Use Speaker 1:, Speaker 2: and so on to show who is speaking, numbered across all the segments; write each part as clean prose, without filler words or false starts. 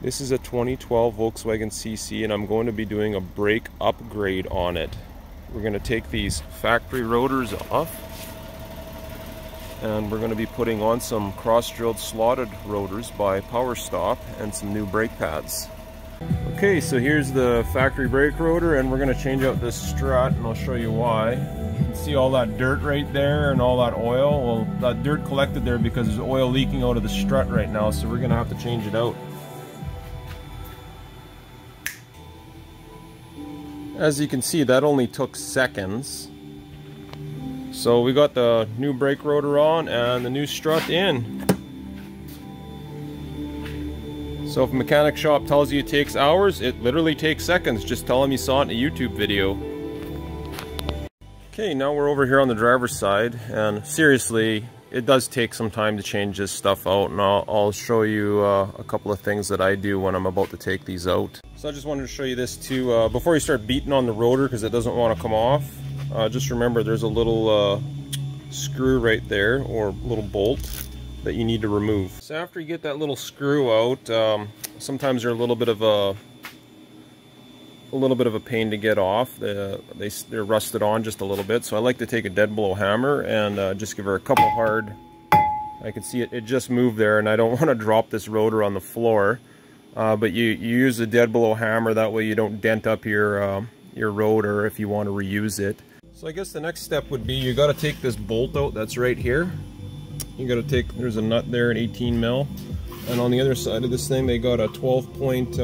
Speaker 1: This is a 2012 Volkswagen CC, and I'm going to be doing a brake upgrade on it. We're going to take these factory rotors off, and we're going to be putting on some cross-drilled slotted rotors by Power Stop and some new brake pads. Okay, so here's the factory brake rotor, and we're going to change out this strut, and I'll show you why. You can see all that dirt right there and all that oil. Well, that dirt collected there because there's oil leaking out of the strut right now, so we're going to have to change it out. As you can see, that only took seconds. So we got the new brake rotor on and the new strut in. So if a mechanic shop tells you it takes hours, it literally takes seconds. Just tell them you saw it in a YouTube video. Okay, now we're over here on the driver's side, and seriously, it does take some time to change this stuff out, and I'll show you a couple of things that I do when I'm about to take these out. So I just wanted to show you this too. Before you start beating on the rotor, because it doesn't want to come off, just remember there's a little screw right there, or little bolt, that you need to remove. So after you get that little screw out, sometimes they're a little bit of a pain to get off. They're rusted on just a little bit, so I like to take a dead blow hammer and just give her a couple hard. I can see it just moved there, and I don't want to drop this rotor on the floor. But you use a dead blow hammer, that way you don't dent up your rotor if you want to reuse it. So I guess the next step would be you got to take this bolt out that's right here. You got to take, there's a nut there, an 18 mil, and on the other side of this thing they got a 12 point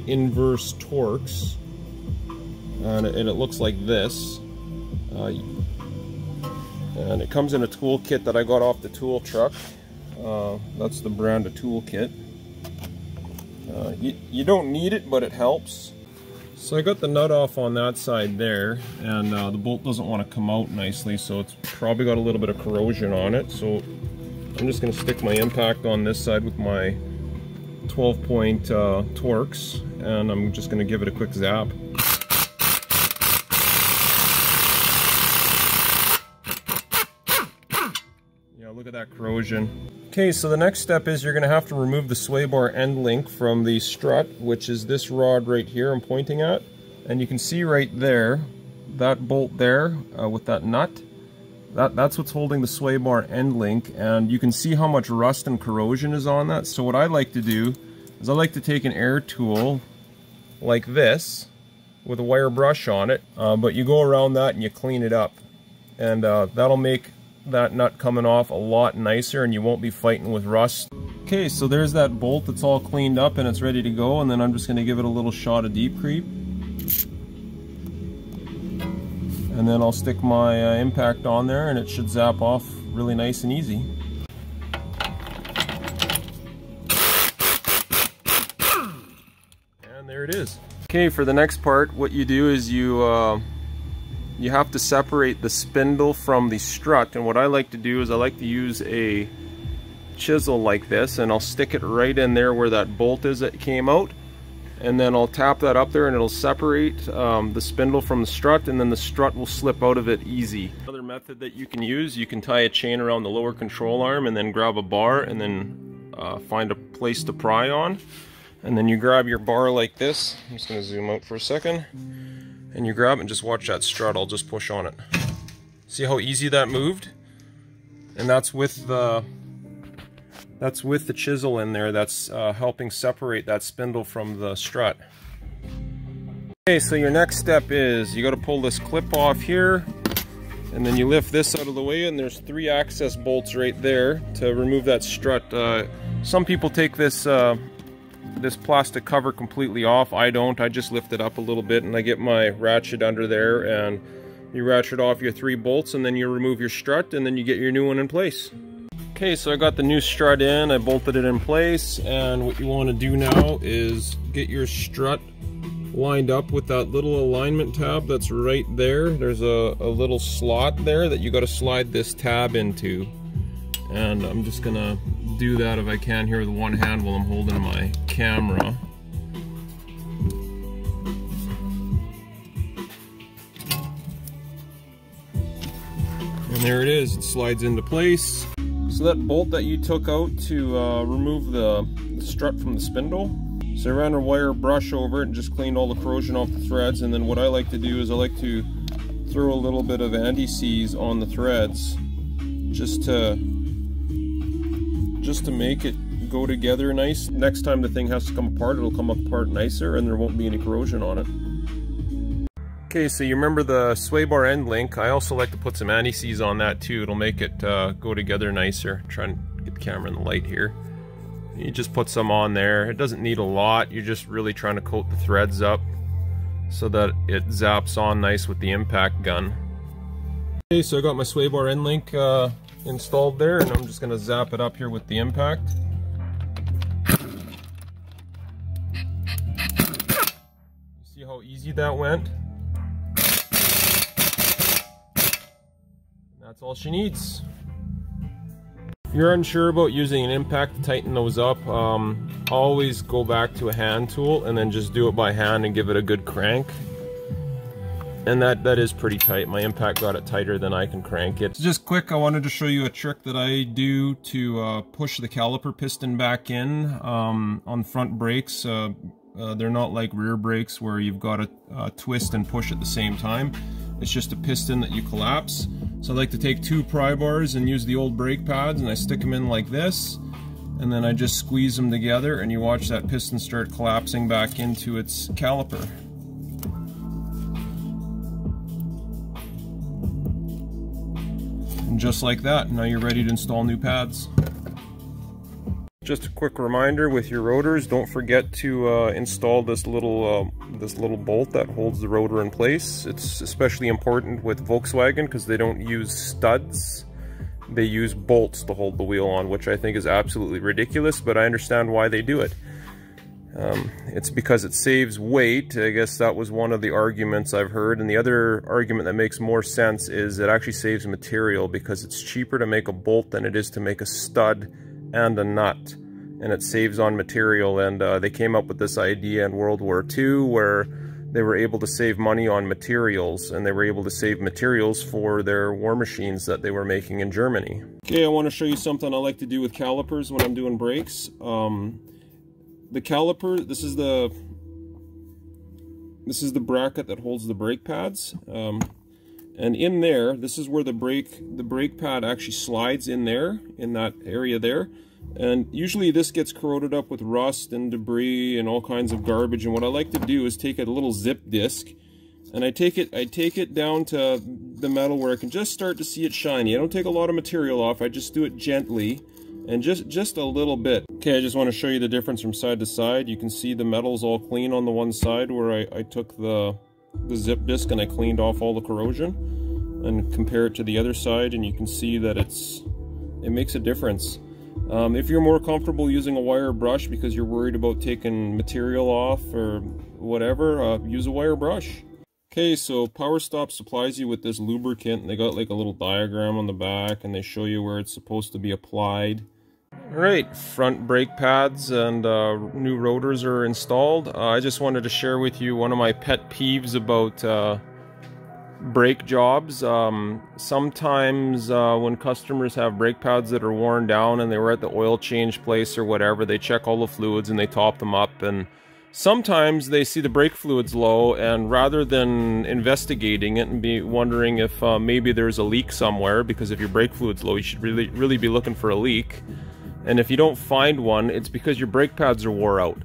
Speaker 1: inverse Torx, and it looks like this, and it comes in a tool kit that I got off the tool truck. That's the brand of tool kit. You don't need it, but it helps. So I got the nut off on that side there, and the bolt doesn't want to come out nicely, so it's probably got a little bit of corrosion on it. So I'm just going to stick my impact on this side with my 12 point Torx, and I'm just going to give it a quick zap. Yeah, look at that corrosion. Okay, so the next step is you're going to have to remove the sway bar end link from the strut, which is this rod right here I'm pointing at. And you can see right there, that bolt there with that nut, that's what's holding the sway bar end link, and you can see how much rust and corrosion is on that. So what I like to do is I like to take an air tool like this with a wire brush on it, but you go around that and you clean it up, and that'll make that nut coming off a lot nicer, and you won't be fighting with rust. Okay, so there's that bolt that's all cleaned up and it's ready to go, and then I'm just going to give it a little shot of deep creep. And then I'll stick my impact on there, and it should zap off really nice and easy. And there it is. Okay, for the next part, what you do is you have to separate the spindle from the strut, and what I like to do is I like to use a chisel like this, and I'll stick it right in there where that bolt is that came out, and then I'll tap that up there and it'll separate the spindle from the strut, and then the strut will slip out of it easy. Another method that you can use, you can tie a chain around the lower control arm and then grab a bar and then find a place to pry on, and then you grab your bar like this. I'm just going to zoom out for a second, and you grab it and just watch that strut. I'll just push on it. See how easy that moved? And that's with the chisel in there that's helping separate that spindle from the strut. Okay, so your next step is you got to pull this clip off here, and then you lift this out of the way, and there's 3 access bolts right there to remove that strut. Some people take this plastic cover completely off. I don't. I just lift it up a little bit, and I get my ratchet under there, and you ratchet off your 3 bolts, and then you remove your strut, and then you get your new one in place. Okay, so I got the new strut in, I bolted it in place, and what you want to do now is get your strut lined up with that little alignment tab that's right there. There's a little slot there that you got to slide this tab into, and I'm just gonna do that if I can here with one hand while I'm holding my camera. And there it is, it slides into place. So that bolt that you took out to remove the the strut from the spindle. So I ran a wire brush over it and just cleaned all the corrosion off the threads. And then what I like to do is I like to throw a little bit of anti-seize on the threads just to make it go together nice. Next time the thing has to come apart, it'll come apart nicer and there won't be any corrosion on it. Okay, so you remember the sway bar end link. I also like to put some anti-seize on that too. It'll make it go together nicer. Try and get the camera in the light here. You just put some on there. It doesn't need a lot. You're just really trying to coat the threads up so that it zaps on nice with the impact gun. Okay, so I got my sway bar end link installed there, and I'm just going to zap it up here with the impact. You see how easy that went? And that's all she needs. If you're unsure about using an impact to tighten those up, always go back to a hand tool and then just do it by hand and give it a good crank. And that is pretty tight. My impact got it tighter than I can crank it. So just quick, I wanted to show you a trick that I do to push the caliper piston back in on front brakes. They're not like rear brakes where you've got to twist and push at the same time. It's just a piston that you collapse. So I like to take 2 pry bars and use the old brake pads, and I stick them in like this, and then I just squeeze them together, and you watch that piston start collapsing back into its caliper. And just like that, now you're ready to install new pads. Just a quick reminder with your rotors, don't forget to install this little bolt that holds the rotor in place. It's especially important with Volkswagen because they don't use studs. They use bolts to hold the wheel on, which I think is absolutely ridiculous, but I understand why they do it. It's because it saves weight. I guess that was one of the arguments I've heard. And the other argument that makes more sense is it actually saves material because it's cheaper to make a bolt than it is to make a stud and a nut, and it saves on material. And they came up with this idea in World War II where they were able to save money on materials, and they were able to save materials for their war machines that they were making in Germany. Okay, I want to show you something I like to do with calipers when I'm doing brakes. The caliper, this is the bracket that holds the brake pads. And in there, this is where the brake pad actually slides in there, in that area there. And usually this gets corroded up with rust and debris and all kinds of garbage. And what I like to do is take a little zip disc, and I take it down to the metal where I can just start to see it shiny. I don't take a lot of material off. I just do it gently and just a little bit. Okay, I just want to show you the difference from side to side. You can see the metal's all clean on the one side where I took the zip disc and I cleaned off all the corrosion, and compare it to the other side, and you can see that it makes a difference. If you're more comfortable using a wire brush because you're worried about taking material off or whatever, use a wire brush. Okay, so Power Stop supplies you with this lubricant, and they got like a little diagram on the back, and they show you where it's supposed to be applied. Alright, front brake pads and new rotors are installed. I just wanted to share with you one of my pet peeves about brake jobs. Sometimes when customers have brake pads that are worn down and they were at the oil change place or whatever, they check all the fluids and they top them up, and sometimes they see the brake fluids low, and rather than investigating it and be wondering if maybe there's a leak somewhere, because if your brake fluid's low you should really be looking for a leak, and if you don't find one, it's because your brake pads are wore out.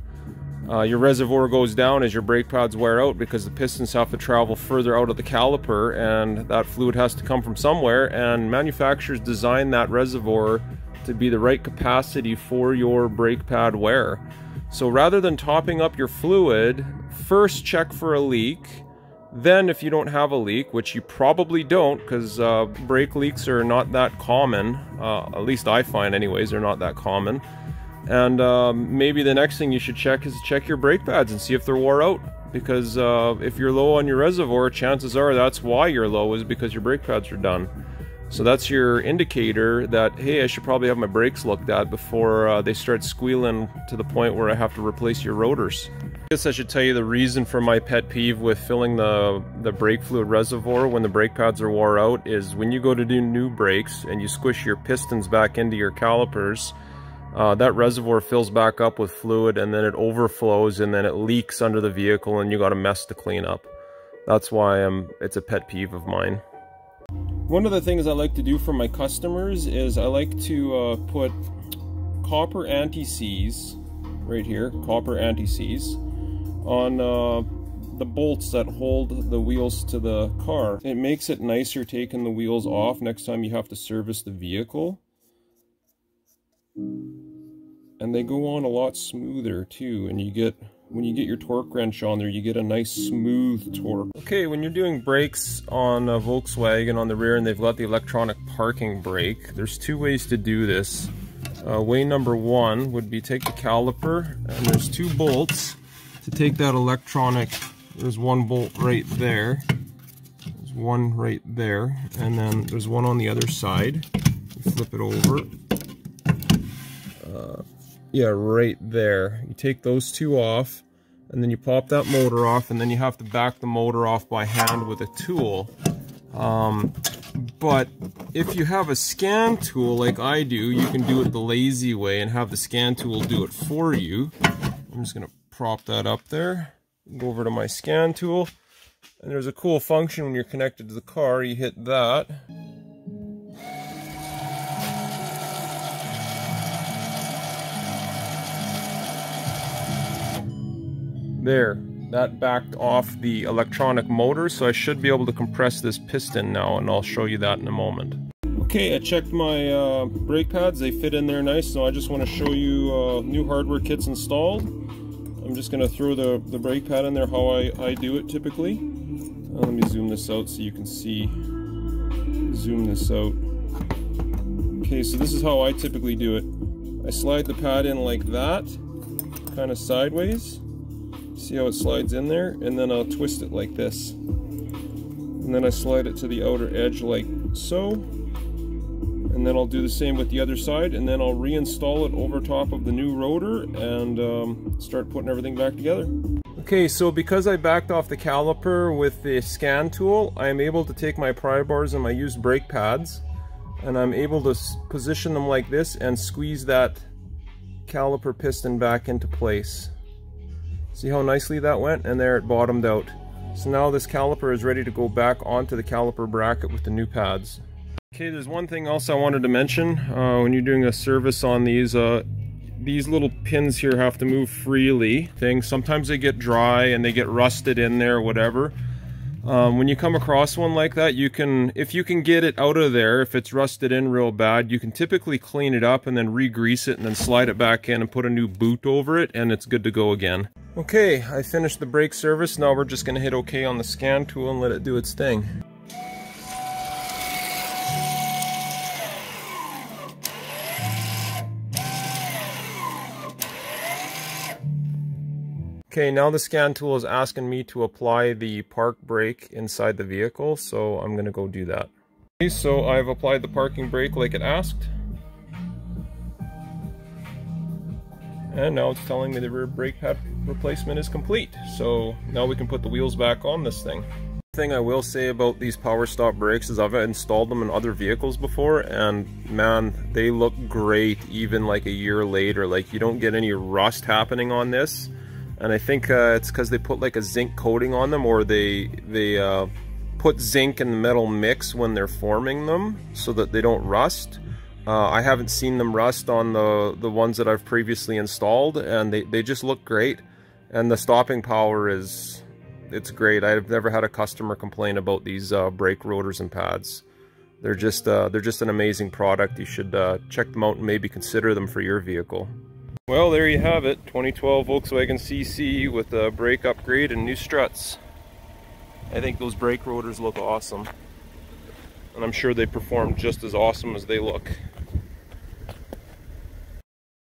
Speaker 1: Your reservoir goes down as your brake pads wear out because the pistons have to travel further out of the caliper, and that fluid has to come from somewhere, and manufacturers design that reservoir to be the right capacity for your brake pad wear. So rather than topping up your fluid, first check for a leak. Then if you don't have a leak, which you probably don't, because brake leaks are not that common, at least I find anyways, they're not that common. And maybe the next thing you should check is check your brake pads and see if they're wore out. Because if you're low on your reservoir, chances are that's why you're low, is because your brake pads are done. So that's your indicator that, hey, I should probably have my brakes looked at before they start squealing to the point where I have to replace your rotors. I guess I should tell you the reason for my pet peeve with filling the brake fluid reservoir when the brake pads are wore out is when you go to do new brakes and you squish your pistons back into your calipers, that reservoir fills back up with fluid, and then it overflows, and then it leaks under the vehicle, and you got a mess to clean up. That's why it's a pet peeve of mine. One of the things I like to do for my customers is I like to put copper anti-seize, right here, copper anti-seize, on the bolts that hold the wheels to the car. It makes it nicer taking the wheels off next time you have to service the vehicle. And they go on a lot smoother too, and when you get your torque wrench on there, you get a nice smooth torque. Okay, when you're doing brakes on a Volkswagen on the rear and they've got the electronic parking brake, there's two ways to do this. Way number one would be take the caliper, and there's two bolts to take that electronic. There's one bolt right there, there's one right there, and then there's one on the other side. You flip it over. Yeah, right there. You take those two off, and then you pop that motor off, and then you have to back the motor off by hand with a tool. But if you have a scan tool like I do, you can do it the lazy way and have the scan tool do it for you. I'm just gonna prop that up there, go over to my scan tool, and there's a cool function when you're connected to the car. You hit that. There, that backed off the electronic motor, so I should be able to compress this piston now, and I'll show you that in a moment. Okay, I checked my brake pads. They fit in there nice, so I just want to show you new hardware kits installed. I'm just going to throw the brake pad in there how I do it typically. Let me zoom this out so you can see. Zoom this out. Okay, so this is how I typically do it. I slide the pad in like that, kind of sideways. See how it slides in there? And then I'll twist it like this. And then I slide it to the outer edge like so. And then I'll do the same with the other side, and then I'll reinstall it over top of the new rotor and start putting everything back together. Okay, so because I backed off the caliper with the scan tool, I'm able to take my pry bars and my used brake pads, and I'm able to position them like this and squeeze that caliper piston back into place. See how nicely that went? And there it bottomed out. So now this caliper is ready to go back onto the caliper bracket with the new pads. Okay, there's one thing else I wanted to mention. When you're doing a service on these little pins here have to move freely. Sometimes they get dry and they get rusted in there or whatever. When you come across one like that, if you can get it out of there, if it's rusted in real bad, you can typically clean it up and then re-grease it and then slide it back in and put a new boot over it, and it's good to go again. Okay, I finished the brake service. Now we're just going to hit OK on the scan tool and let it do its thing. Okay, now the scan tool is asking me to apply the park brake inside the vehicle, so I'm going to go do that. Okay, so I've applied the parking brake like it asked. And now it's telling me the rear brake pad replacement is complete. So now we can put the wheels back on this thing. The thing I will say about these power stop brakes is I've installed them in other vehicles before, and man, they look great even like a year later. Like, you don't get any rust happening on this. And I think it's because they put like a zinc coating on them, or they put zinc in the metal mix when they're forming them so that they don't rust. I haven't seen them rust on the ones that I've previously installed, and they just look great. And the stopping power it's great. I've never had a customer complain about these brake rotors and pads. They're just an amazing product. You should check them out and maybe consider them for your vehicle. Well, there you have it, 2012 Volkswagen CC with a brake upgrade and new struts. I think those brake rotors look awesome, and I'm sure they perform just as awesome as they look.